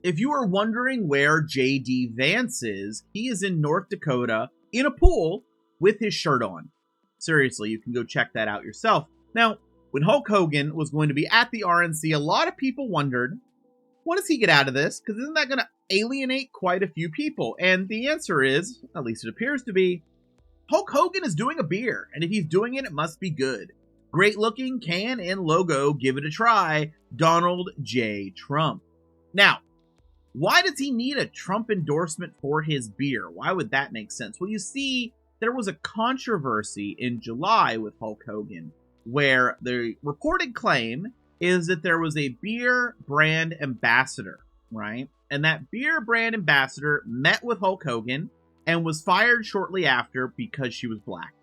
If you are wondering where J.D. Vance is, he is in North Dakota in a pool with his shirt on. Seriously, you can go check that out yourself. Now, when Hulk Hogan was going to be at the RNC, a lot of people wondered, what does he get out of this? Because isn't that going to alienate quite a few people? And the answer is, at least it appears to be, Hulk Hogan is doing a beer, and if he's doing it, it must be good. Great looking can and logo, give it a try, Donald J. Trump. Now, why does he need a Trump endorsement for his beer? Why would that make sense? Well, you see, there was a controversy in July with Hulk Hogan, where the reported claim is that there was a beer brand ambassador, right? And that beer brand ambassador met with Hulk Hogan and was fired shortly after because she was black.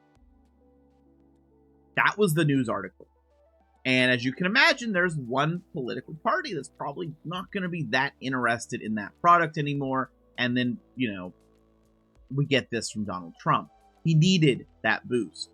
That was the news article. And as you can imagine, there's one political party that's probably not going to be that interested in that product anymore. And then, we get this from Donald Trump. He needed that boost.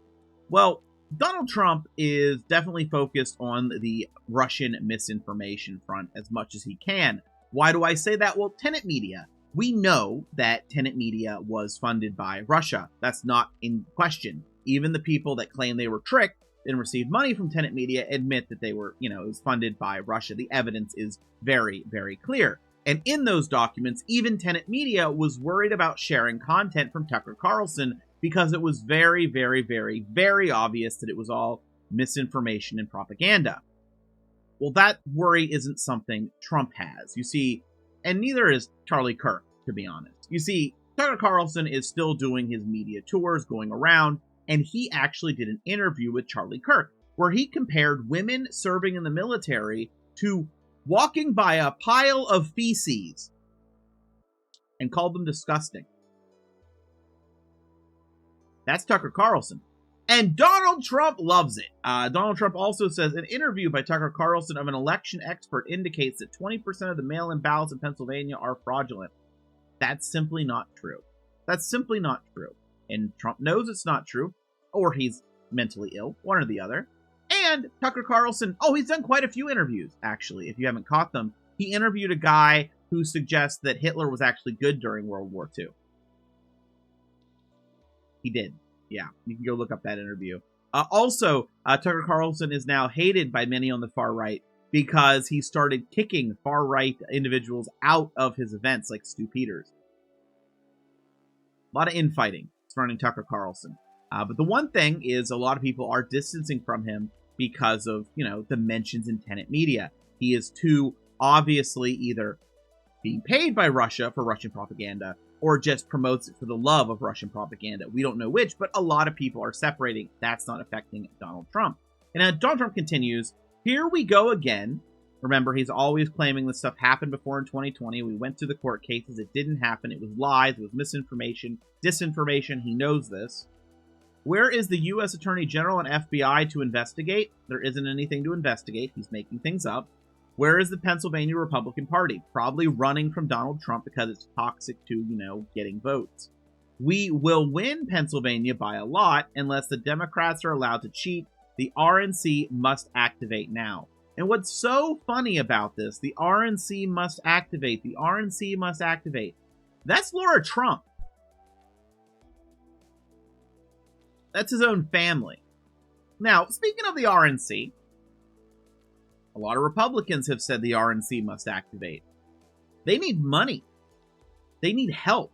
Well, Donald Trump is definitely focused on the Russian misinformation front as much as he can. Why do I say that? Well, Tenet Media. We know that Tenet Media was funded by Russia. That's not in question. Even the people that claim they were tricked and received money from Tenet Media admit that they were, it was funded by Russia. The evidence is very, very clear. And in those documents, even Tenet Media was worried about sharing content from Tucker Carlson because it was very, very, very, very obvious that it was all misinformation and propaganda. Well, that worry isn't something Trump has. You see, and neither is Charlie Kirk, to be honest. You see, Tucker Carlson is still doing his media tours, going around, and he actually did an interview with Charlie Kirk where he compared women serving in the military to walking by a pile of feces and called them disgusting. That's Tucker Carlson. And Donald Trump loves it. Donald Trump also says an interview by Tucker Carlson of an election expert indicates that 20% of the mail-in ballots in Pennsylvania are fraudulent. That's simply not true. That's simply not true. And Trump knows it's not true, or he's mentally ill, one or the other. And Tucker Carlson, he's done quite a few interviews, actually, if you haven't caught them. He interviewed a guy who suggests that Hitler was actually good during World War II. He did. Yeah, you can go look up that interview. Also, Tucker Carlson is now hated by many on the far right because he started kicking far-right individuals out of his events, like Stu Peters. A lot of infighting surrounding Tucker Carlson. But the one thing is a lot of people are distancing from him because of, the mentions in Tenet Media. He is too obviously either being paid by Russia for Russian propaganda or just promotes it for the love of Russian propaganda. We don't know which, but a lot of people are separating. That's not affecting Donald Trump. And Donald Trump continues, here we go again. Remember, he's always claiming this stuff happened before in 2020. We went through the court cases. It didn't happen. It was lies. It was misinformation, disinformation. He knows this. Where is the U.S. Attorney General and FBI to investigate? There isn't anything to investigate. He's making things up. Where is the Pennsylvania Republican Party? Probably running from Donald Trump because it's toxic to, getting votes. We will win Pennsylvania by a lot unless the Democrats are allowed to cheat. The RNC must activate now. And what's so funny about this, the RNC must activate. The RNC must activate. That's Laura Trump. That's his own family. Now, speaking of the RNC, a lot of Republicans have said the RNC must activate. They need money. They need help.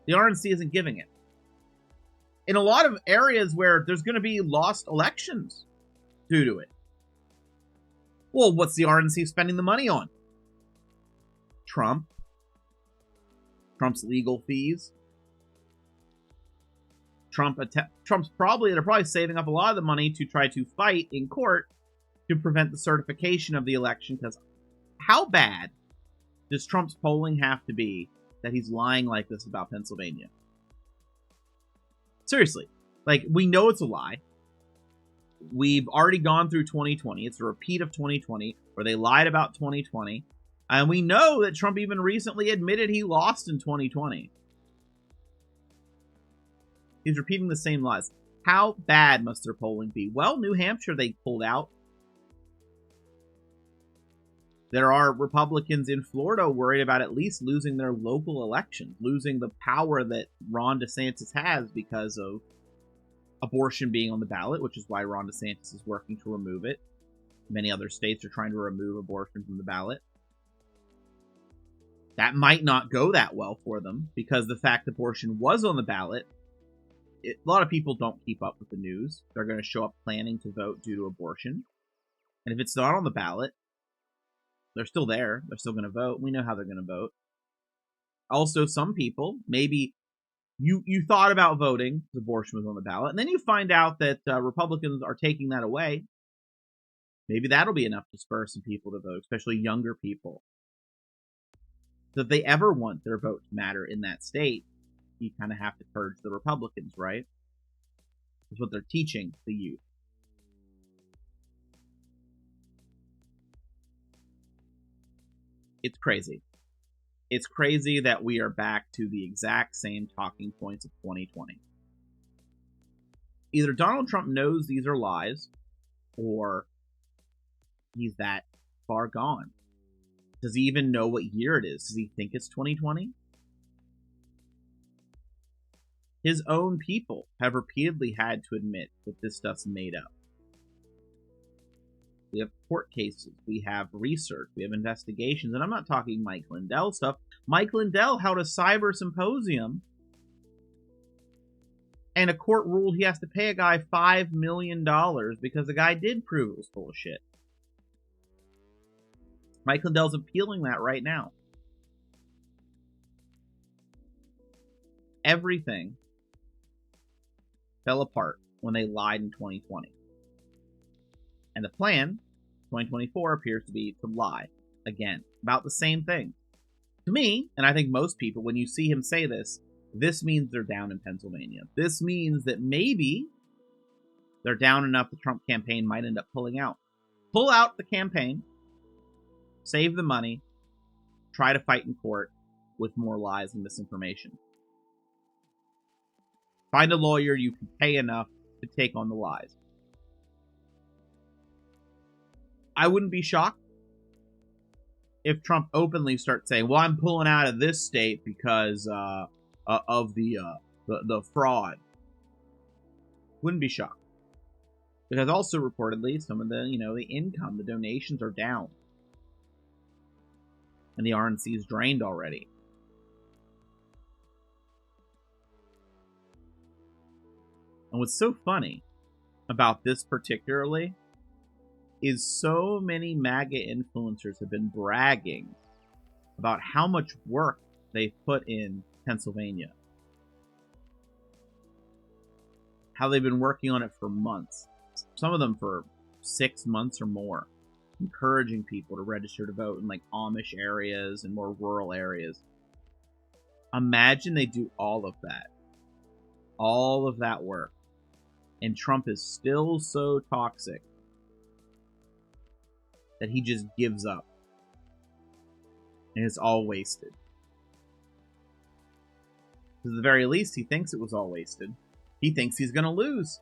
The RNC isn't giving it. In a lot of areas where there's going to be lost elections due to it. Well, what's the RNC spending the money on? Trump. Trump's legal fees. They're probably saving up a lot of the money to try to fight in court to prevent the certification of the election, because how bad does Trump's polling have to be that he's lying like this about Pennsylvania? Seriously, we know it's a lie. We've already gone through 2020. It's a repeat of 2020 where they lied about 2020. And we know that Trump even recently admitted he lost in 2020. He's repeating the same lies. How bad must their polling be? Well, New Hampshire, they pulled out. There are Republicans in Florida worried about at least losing their local elections, losing the power that Ron DeSantis has because of abortion being on the ballot, which is why Ron DeSantis is working to remove it. Many other states are trying to remove abortion from the ballot. That might not go that well for them because the fact abortion was on the ballot, a lot of people don't keep up with the news. They're going to show up planning to vote due to abortion. And if it's not on the ballot, they're still there. They're still going to vote. We know how they're going to vote. Also, some people, maybe you thought about voting if abortion was on the ballot, and then you find out that Republicans are taking that away. Maybe that'll be enough to spur some people to vote, especially younger people. So if they ever want their vote to matter in that state, you kind of have to purge the Republicans, right? That's what they're teaching the youth. It's crazy. It's crazy that we are back to the exact same talking points of 2020. Either Donald Trump knows these are lies, or he's that far gone. Does he even know what year it is? Does he think it's 2020? His own people have repeatedly had to admit that this stuff's made up. We have court cases, we have research, we have investigations, and I'm not talking Mike Lindell stuff. Mike Lindell held a cyber symposium, and a court ruled he has to pay a guy $5 million because the guy did prove it was full of shit. Mike Lindell's appealing that right now. Everything fell apart when they lied in 2020. And the plan, 2024, appears to be to lie again about the same thing. To me, and I think most people, when you see him say this, this means they're down in Pennsylvania. This means that maybe they're down enough the Trump campaign might end up pulling out. Pull out the campaign, save the money, try to fight in court with more lies and misinformation. Find a lawyer you can pay enough to take on the lies. I wouldn't be shocked if Trump openly starts saying, well, I'm pulling out of this state because of the fraud. Wouldn't be shocked. Because also reportedly, some of the, the income, the donations are down. And the RNC is drained already. And what's so funny about this particularly is so many MAGA influencers have been bragging about how much work they've put in Pennsylvania. How they've been working on it for months. Some of them for 6 months or more. Encouraging people to register to vote in like Amish areas and more rural areas. Imagine they do all of that. All of that work. And Trump is still so toxic that he just gives up. And it's all wasted. At the very least, he thinks it was all wasted. He thinks he's going to lose.